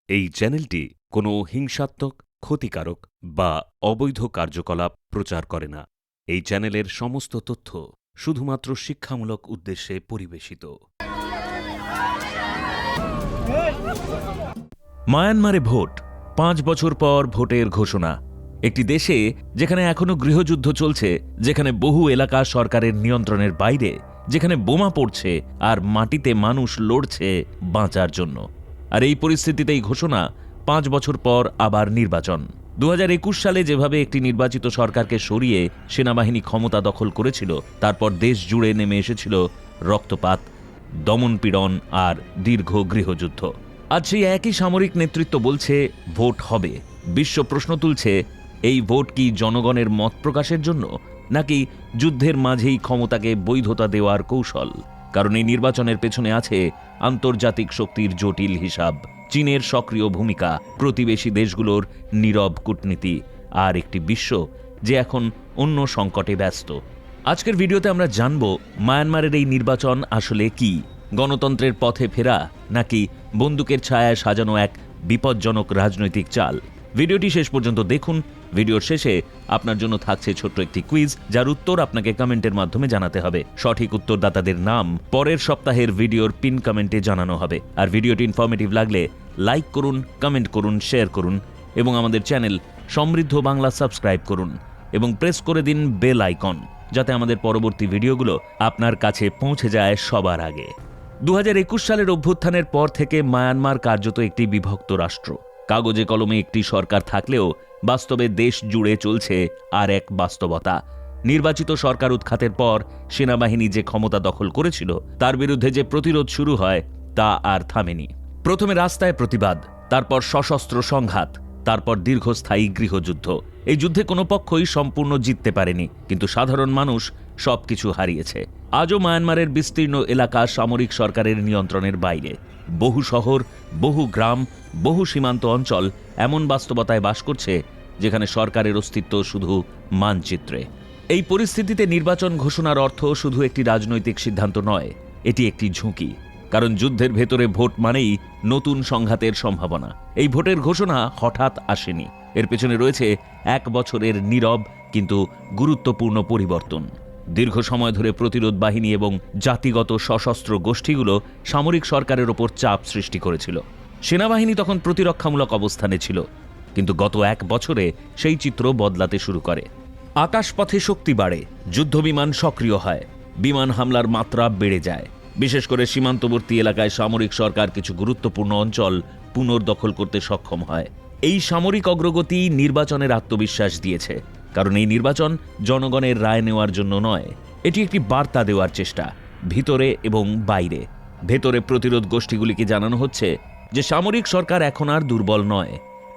এই চ্যানেলটি কোনো হিংসাত্মক, ক্ষতিকারক বা অবৈধ কার্যকলাপ প্রচার করে না। এই চ্যানেলের সমস্ত তথ্য শুধুমাত্র শিক্ষামূলক উদ্দেশ্যে পরিবেশিত। মায়ানমারে ভোট, ৫ বছর পর ভোটের ঘোষণা। একটি দেশে যেখানে এখনো গৃহযুদ্ধ চলছে, যেখানে বহু এলাকা সরকারের নিয়ন্ত্রণের বাইরে, যেখানে বোমা পড়ছে আর মাটিতে মানুষ লড়ছে বাঁচার জন্য। আর এই পরিস্থিতিতেই ঘোষণা ৫ বছর পর আবার নির্বাচন। ২০২১ সালে যেভাবে একটি নির্বাচিত সরকারকে সরিয়ে সেনাবাহিনী ক্ষমতা দখল করেছিল, তারপর দেশ জুড়ে নেমে এসেছিল রক্তপাত, দমনপীড়ন আর দীর্ঘ গৃহযুদ্ধ। আজ সেই একই সামরিক নেতৃত্ব বলছে ভোট হবে। বিশ্ব প্রশ্ন তুলছে, এই ভোট কি জনগণের মত প্রকাশের জন্য, নাকি যুদ্ধের মাঝেই ক্ষমতাকে বৈধতা দেওয়ার কৌশল? কারণ এই নির্বাচনের পেছনে আছে আন্তর্জাতিক শক্তির জটিল হিসাব, চীনের সক্রিয় ভূমিকা, প্রতিবেশী দেশগুলোর নীরব কূটনীতি আর একটি বিশ্ব যে এখন অন্য সংকটে ব্যস্ত। আজকের ভিডিওতে আমরা জানব মায়ানমারের এই নির্বাচন আসলে কি, গণতন্ত্রের পথে ফেরা নাকি বন্দুকের ছায়ায় সাজানো এক বিপজ্জনক রাজনৈতিক চাল। ভিডিওটি শেষ পর্যন্ত দেখুন। ভিডিওর শেষে আপনার জন্য থাকছে ছোট্ট একটি কুইজ, যার উত্তর আপনাকে কমেন্টের মাধ্যমে জানাতে হবে। সঠিক উত্তরদাতাদের নাম পরের সপ্তাহের ভিডিওর পিন কমেন্টে জানানো হবে। আর ভিডিওটি ইনফরমেটিভ লাগলে লাইক করুন, কমেন্ট করুন, শেয়ার করুন এবং আমাদের চ্যানেল সমৃদ্ধ বাংলা সাবস্ক্রাইব করুন এবং প্রেস করে দিন বেল আইকন, যাতে আমাদের পরবর্তী ভিডিওগুলো আপনার কাছে পৌঁছে যায় সবার আগে। ২০২১ সালের অভ্যুত্থানের পর থেকে মায়ানমার কার্যত একটি বিভক্ত রাষ্ট্র। কাগজে কলমে একটি সরকার থাকলেও বাস্তবে দেশ জুড়ে চলছে আর এক বাস্তবতা। নির্বাচিত সরকার উৎখাতের পর সেনাবাহিনী যে ক্ষমতা দখল করেছিল, তার বিরুদ্ধে যে প্রতিরোধ শুরু হয় তা আর থামেনি। প্রথমে রাস্তায় প্রতিবাদ, তারপর সশস্ত্র সংঘাত, তারপর দীর্ঘস্থায়ী গৃহযুদ্ধ। এই যুদ্ধে কোনো পক্ষই সম্পূর্ণ জিততে পারেনি, কিন্তু সাধারণ মানুষ সবকিছু হারিয়েছে। আজও মায়ানমারের বিস্তীর্ণ এলাকা সামরিক সরকারের নিয়ন্ত্রণের বাইরে। বহু শহর, বহু গ্রাম, বহু সীমান্ত অঞ্চল এমন বাস্তবতায় বাস করছে যেখানে সরকারের অস্তিত্ব শুধু মানচিত্রে। এই পরিস্থিতিতে নির্বাচন ঘোষণার অর্থ শুধু একটি রাজনৈতিক সিদ্ধান্ত নয়, এটি একটি ঝুঁকি। কারণ যুদ্ধের ভেতরে ভোট মানেই নতুন সংঘাতের সম্ভাবনা। এই ভোটের ঘোষণা হঠাৎ আসেনি, এর পেছনে রয়েছে ১ বছরের নীরব কিন্তু গুরুত্বপূর্ণ পরিবর্তন। দীর্ঘ সময় ধরে প্রতিরোধ বাহিনী এবং জাতিগত সশস্ত্র গোষ্ঠীগুলো সামরিক সরকারের ওপর চাপ সৃষ্টি করেছিল। সেনাবাহিনী তখন প্রতিরক্ষামূলক অবস্থানে ছিল, কিন্তু গত ১ বছরে সেই চিত্র বদলাতে শুরু করে। আকাশপথে শক্তি বাড়ে, যুদ্ধবিমান সক্রিয় হয়, বিমান হামলার মাত্রা বেড়ে যায়। বিশেষ করে সীমান্তবর্তী এলাকায় সামরিক সরকার কিছু গুরুত্বপূর্ণ অঞ্চল পুনর্দখল করতে সক্ষম হয়। এই সামরিক অগ্রগতি নির্বাচনের আত্মবিশ্বাস দিয়েছে, কারণ এই নির্বাচন জনগণের রায় নেওয়ার জন্য নয়, এটি একটি বার্তা দেওয়ার চেষ্টা। ভিতরে এবং বাইরে। ভেতরে প্রতিরোধ গোষ্ঠীগুলিকে জানানো হচ্ছে যে সামরিক সরকার এখন আর দুর্বল নয়।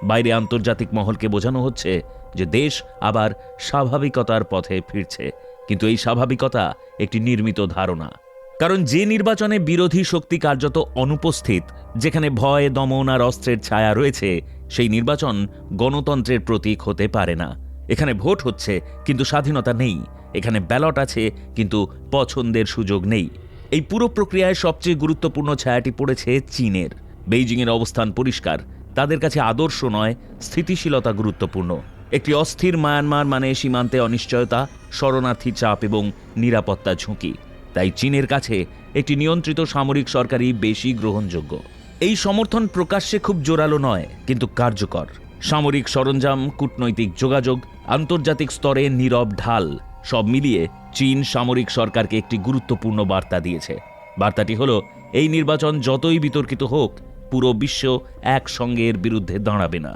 বাইরে আন্তর্জাতিক মহলকে বোঝানো হচ্ছে যে দেশ আবার স্বাভাবিকতার পথে ফিরছে। কিন্তু এই স্বাভাবিকতা একটি নির্মিত ধারণা। কারণ যে নির্বাচনে বিরোধী শক্তি কার্যত অনুপস্থিত, যেখানে ভয়, দমন আর অস্ত্রের ছায়া রয়েছে, সেই নির্বাচন গণতন্ত্রের প্রতীক হতে পারে না। এখানে ভোট হচ্ছে কিন্তু স্বাধীনতা নেই। এখানে ব্যালট আছে কিন্তু পছন্দের সুযোগ নেই। এই পুরো প্রক্রিয়ায় সবচেয়ে গুরুত্বপূর্ণ ছায়াটি পড়েছে চীনের। বেইজিংয়ের অবস্থান পরিষ্কার, তাদের কাছে আদর্শ নয়, স্থিতিশীলতা গুরুত্বপূর্ণ। একটি অস্থির মায়ানমার মানে সীমান্তে অনিশ্চয়তা, শরণার্থী চাপ এবং নিরাপত্তা ঝুঁকি। তাই চীনের কাছে একটি নিয়ন্ত্রিত সামরিক সরকারই বেশি গ্রহণযোগ্য। এই সমর্থন প্রকাশ্যে খুব জোরালো নয়, কিন্তু কার্যকর। সামরিক সরঞ্জাম, কূটনৈতিক যোগাযোগ, আন্তর্জাতিক স্তরে নীরব ঢাল, সব মিলিয়ে চীন সামরিক সরকারকে একটি গুরুত্বপূর্ণ বার্তা দিয়েছে। বার্তাটি হলো, এই নির্বাচন যতই বিতর্কিত হোক, পুরো বিশ্ব একসঙ্গে এর বিরুদ্ধে দাঁড়াবে না।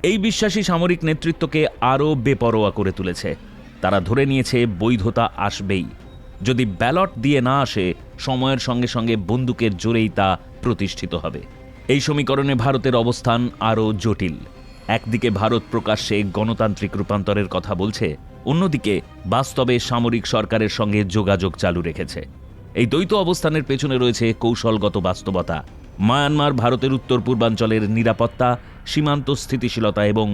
এই বিশ্বাসী সামরিক নেতৃত্বকে আরও বেপরোয়া করে তুলেছে। তারা ধরে নিয়েছে বৈধতা আসবেই। যদি ব্যালট দিয়ে না আসে, সময়ের সঙ্গে সঙ্গে বন্দুকের জোরেই তা প্রতিষ্ঠিত হবে। এই সমীকরণে ভারতের অবস্থান আরও জটিল। একদিকে ভারত প্রকাশ্যে গণতান্ত্রিক রূপান্তরের কথা বলছে, অন্যদিকে বাস্তবে সামরিক সরকারের সঙ্গে যোগাযোগ চালু রেখেছে। এই দ্বৈত অবস্থানের পেছনে রয়েছে কৌশলগত বাস্তবতা। মায়ানমার ভারতের উত্তর পূর্বাঞ্চলের নিরাপত্তা, সীমান্ত স্থিতিশীলতা এবং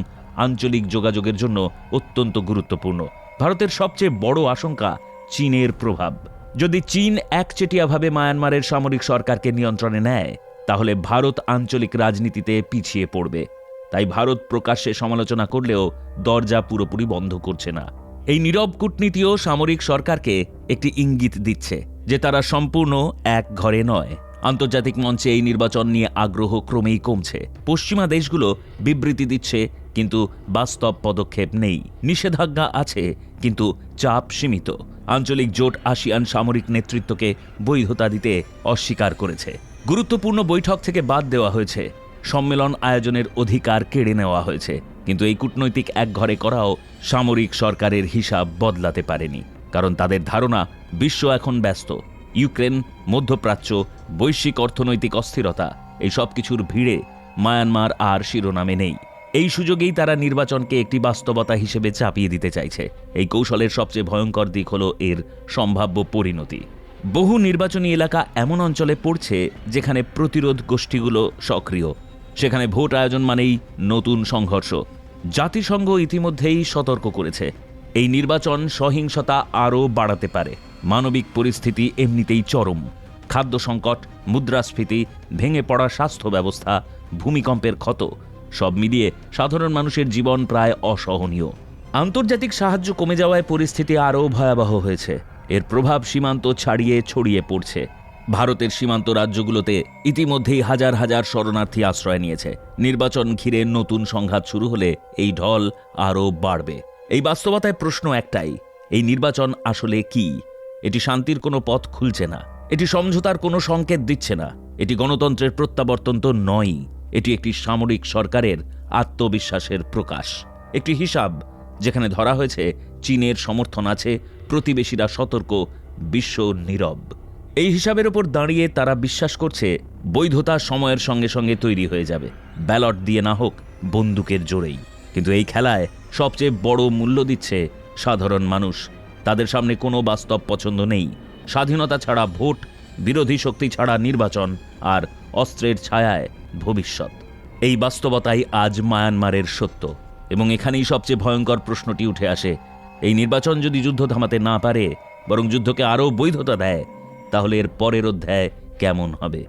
আঞ্চলিক যোগাযোগের জন্য অত্যন্ত গুরুত্বপূর্ণ। ভারতের সবচেয়ে বড় আশঙ্কা চীনের প্রভাব। যদি চীন একচেটিয়াভাবে মায়ানমারের সামরিক সরকারকে নিয়ন্ত্রণে নেয়, তাহলে ভারত আঞ্চলিক রাজনীতিতে পিছিয়ে পড়বে। তাই ভারত প্রকাশ্যে সমালোচনা করলেও দরজা পুরোপুরি বন্ধ করছে না। এই নীরব কূটনীতিও সামরিক সরকারকে একটি ইঙ্গিত দিচ্ছে যে তারা সম্পূর্ণ এক ঘরে নয়। আন্তর্জাতিক মঞ্চে এই নির্বাচন নিয়ে আগ্রহ ক্রমেই কমছে। পশ্চিমা দেশগুলো বিবৃতি দিচ্ছে, কিন্তু বাস্তব পদক্ষেপ নেই। নিষেধাজ্ঞা আছে, কিন্তু চাপ সীমিত। আঞ্চলিক জোট আসিয়ান সামরিক নেতৃত্বকে বৈধতা দিতে অস্বীকার করেছে। গুরুত্বপূর্ণ বৈঠক থেকে বাদ দেওয়া হয়েছে। সম্মেলন আয়োজনের অধিকার কেড়ে নেওয়া হয়েছে। কিন্তু এই কূটনৈতিক একঘরে করাও সামরিক সরকারের হিসাব বদলাতে পারেনি। কারণ তাদের ধারণা বিশ্ব এখন ব্যস্ত। ইউক্রেন, মধ্যপ্রাচ্য, বৈশ্বিক অর্থনৈতিক অস্থিরতা, এই সব কিছুর ভিড়ে মায়ানমার আর শিরোনামে নেই। এই সুযোগেই তারা নির্বাচনকে একটি বাস্তবতা হিসেবে চাপিয়ে দিতে চাইছে। এই কৌশলের সবচেয়ে ভয়ঙ্কর দিক হল এর সম্ভাব্য পরিণতি। বহু নির্বাচনী এলাকা এমন অঞ্চলে পড়ছে যেখানে প্রতিরোধ গোষ্ঠীগুলো সক্রিয়। সেখানে ভোট আয়োজন মানেই নতুন সংঘর্ষ। জাতিসংঘ ইতিমধ্যেই সতর্ক করেছে, এই নির্বাচন সহিংসতা আরও বাড়াতে পারে। মানবিক পরিস্থিতি এমনিতেই চরম। খাদ্য সংকট, মুদ্রাস্ফীতি, ভেঙে পড়া স্বাস্থ্য ব্যবস্থা, ভূমিকম্পের ক্ষত, সব মিলিয়ে সাধারণ মানুষের জীবন প্রায় অসহনীয়। আন্তর্জাতিক সাহায্য কমে যাওয়ায় পরিস্থিতি আরও ভয়াবহ হয়েছে। এর প্রভাব সীমান্ত ছাড়িয়ে ছড়িয়ে পড়ছে। ভারতের সীমান্ত রাজ্যগুলোতে ইতিমধ্যেই হাজার হাজার শরণার্থী আশ্রয় নিয়েছে। নির্বাচন ঘিরে নতুন সংঘাত শুরু হলে এই ঢল আরও বাড়বে। এই বাস্তবতায় প্রশ্ন একটাই, এই নির্বাচন আসলে কি? এটি শান্তির কোনো পথ খুলছে না, এটি সমঝোতার কোনো সংকেত দিচ্ছে না, এটি গণতন্ত্রের প্রত্যাবর্তন তো নয়। এটি একটি সামরিক সরকারের আত্মবিশ্বাসের প্রকাশ। একটি হিসাব যেখানে ধরা হয়েছে চীনের সমর্থন আছে, প্রতিবেশীরা সতর্ক, বিশ্ব নীরব। এই হিসাবের ওপর দাঁড়িয়ে তারা বিশ্বাস করছে বৈধতা সময়ের সঙ্গে সঙ্গে তৈরি হয়ে যাবে, ব্যালট দিয়ে না হোক, বন্দুকের জোরেই। কিন্তু এই খেলায় সবচেয়ে বড় মূল্য দিচ্ছে সাধারণ মানুষ। তাদের সামনে কোনো বাস্তব পছন্দ নেই। স্বাধীনতা ছাড়া ভোট, বিরোধী শক্তি ছাড়া নির্বাচন, আর অস্ত্রের ছায়ায় ভবিষ্যৎ। এই বাস্তবতাই আজ মায়ানমারের সত্য। এবং এখানেই সবচেয়ে ভয়ঙ্কর প্রশ্নটি উঠে আসে, এই নির্বাচন যদি যুদ্ধ থামাতে না পারে, বরং যুদ্ধকে আরও বৈধতা দেয়, তাহলে এর পরের অধ্যায় কেমন হবে?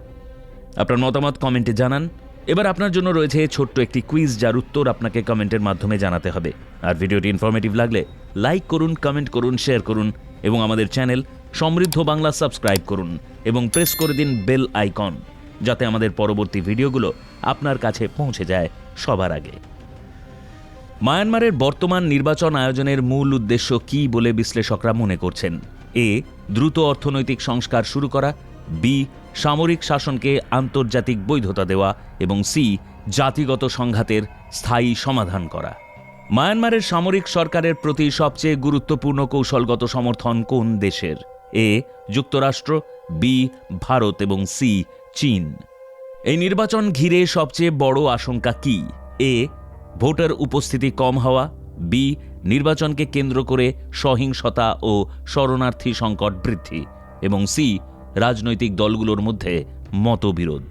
আপনার মতামত কমেন্টে জানান। এবার আপনার জন্য রয়েছে ছোট্ট একটি কুইজ, যার উত্তর আপনাকে কমেন্টের মাধ্যমে জানাতে হবে। আর ভিডিওটি ইনফরমেটিভ লাগলে লাইক করুন, কমেন্ট করুন, শেয়ার করুন এবং আমাদের চ্যানেল সমৃদ্ধ বাংলা সাবস্ক্রাইব করুন এবং প্রেস করে দিন বেল আইকন, যাতে আমাদের পরবর্তী ভিডিওগুলো আপনার কাছে পৌঁছে যায় সবার আগে। মায়ানমারের বর্তমান নির্বাচন আয়োজনের মূল উদ্দেশ্য কী বলে বিশ্লেষকরা মনে করছেন? এ, দ্রুত অর্থনৈতিক সংস্কার শুরু করা, বি, সামরিক শাসনকে আন্তর্জাতিক বৈধতা দেওয়া এবং সি, জাতিগত সংঘাতের স্থায়ী সমাধান করা। মায়ানমারের সামরিক সরকারের প্রতি সবচেয়ে গুরুত্বপূর্ণ কৌশলগত সমর্থন কোন দেশের? এ, যুক্তরাষ্ট্র, বি, ভারত এবং সি, চীন। এই নির্বাচন ঘিরে সবচেয়ে বড় আশঙ্কা কি? এ, ভোটার উপস্থিতি কম হওয়া, বি, নির্বাচনকে কেন্দ্র করে সহিংসতা ও শরণার্থী সংকট বৃদ্ধি এবং সি, রাজনৈতিক দলগুলোর মধ্যে মতবিরোধ।